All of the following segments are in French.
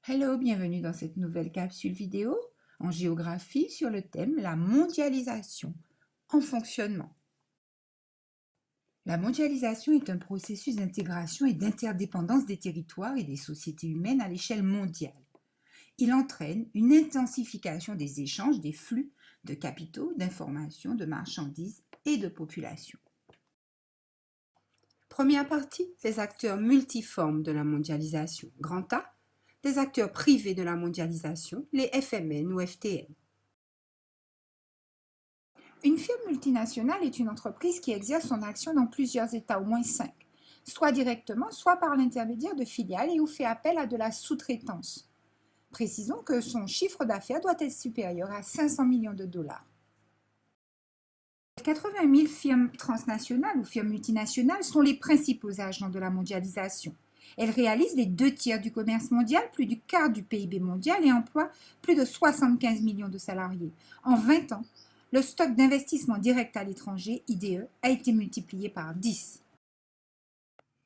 Hello, bienvenue dans cette nouvelle capsule vidéo en géographie sur le thème la mondialisation en fonctionnement. La mondialisation est un processus d'intégration et d'interdépendance des territoires et des sociétés humaines à l'échelle mondiale. Il entraîne une intensification des échanges, des flux de capitaux, d'informations, de marchandises et de populations. Première partie, les acteurs multiformes de la mondialisation. Grand A, des acteurs privés de la mondialisation, les FMN ou FTN. Une firme multinationale est une entreprise qui exerce son action dans plusieurs États, au moins 5, soit directement, soit par l'intermédiaire de filiales et ou fait appel à de la sous-traitance. Précisons que son chiffre d'affaires doit être supérieur à 500 millions de dollars. 80 000 firmes transnationales ou firmes multinationales sont les principaux agents de la mondialisation. Elles réalisent les 2/3 du commerce mondial, plus du quart du PIB mondial et emploient plus de 75 millions de salariés. En 20 ans, le stock d'investissement direct à l'étranger, IDE, a été multiplié par 10.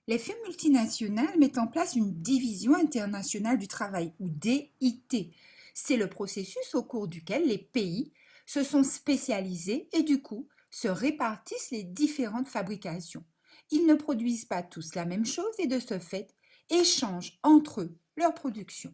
Les firmes multinationales mettent en place une division internationale du travail, ou DIT. C'est le processus au cours duquel les pays se sont spécialisés et du coup se répartissent les différentes fabrications. Ils ne produisent pas tous la même chose et de ce fait échangent entre eux leur production.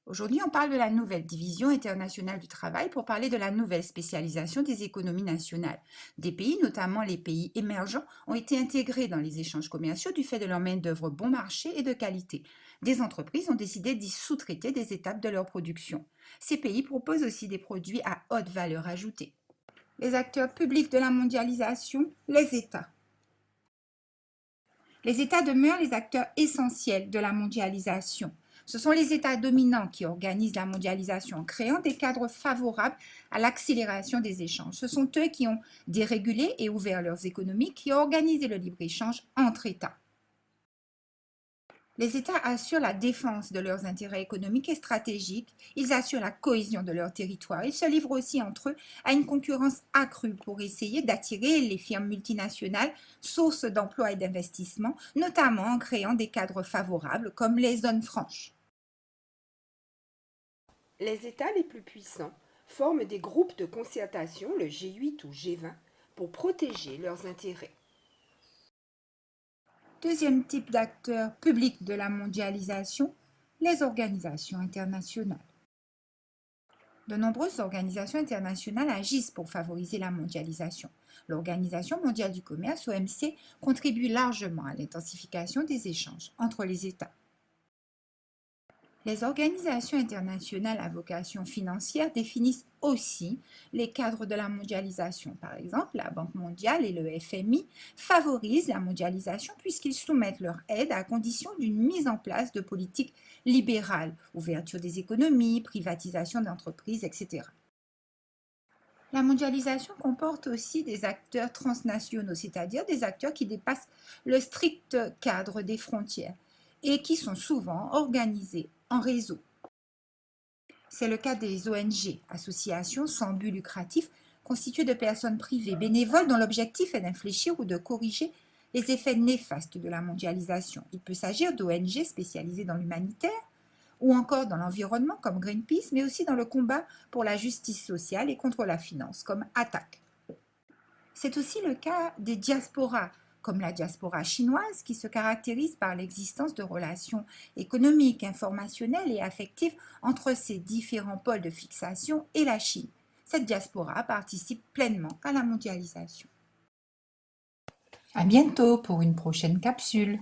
Aujourd'hui, on parle de la nouvelle division internationale du travail pour parler de la nouvelle spécialisation des économies nationales. Des pays, notamment les pays émergents, ont été intégrés dans les échanges commerciaux du fait de leur main-d'œuvre bon marché et de qualité. Des entreprises ont décidé d'y sous-traiter des étapes de leur production. Ces pays proposent aussi des produits à haute valeur ajoutée. Les acteurs publics de la mondialisation, les États. Les États demeurent les acteurs essentiels de la mondialisation. Ce sont les États dominants qui organisent la mondialisation en créant des cadres favorables à l'accélération des échanges. Ce sont eux qui ont dérégulé et ouvert leurs économies, qui ont organisé le libre-échange entre États. Les États assurent la défense de leurs intérêts économiques et stratégiques, ils assurent la cohésion de leur territoire. Ils se livrent aussi entre eux à une concurrence accrue pour essayer d'attirer les firmes multinationales, sources d'emplois et d'investissements, notamment en créant des cadres favorables comme les zones franches. Les États les plus puissants forment des groupes de concertation, le G8 ou G20, pour protéger leurs intérêts. Deuxième type d'acteurs publics de la mondialisation, les organisations internationales. De nombreuses organisations internationales agissent pour favoriser la mondialisation. L'Organisation mondiale du commerce, OMC, contribue largement à l'intensification des échanges entre les États. Les organisations internationales à vocation financière définissent aussi les cadres de la mondialisation. Par exemple, la Banque mondiale et le FMI favorisent la mondialisation puisqu'ils soumettent leur aide à condition d'une mise en place de politiques libérales, ouverture des économies, privatisation d'entreprises, etc. La mondialisation comporte aussi des acteurs transnationaux, c'est-à-dire des acteurs qui dépassent le strict cadre des frontières et qui sont souvent organisés en réseau. C'est le cas des ONG, associations sans but lucratif, constituées de personnes privées bénévoles dont l'objectif est d'infléchir ou de corriger les effets néfastes de la mondialisation. Il peut s'agir d'ONG spécialisées dans l'humanitaire ou encore dans l'environnement comme Greenpeace, mais aussi dans le combat pour la justice sociale et contre la finance comme ATTAC. C'est aussi le cas des diasporas, comme la diaspora chinoise, qui se caractérise par l'existence de relations économiques, informationnelles et affectives entre ces différents pôles de fixation et la Chine. Cette diaspora participe pleinement à la mondialisation. À bientôt pour une prochaine capsule.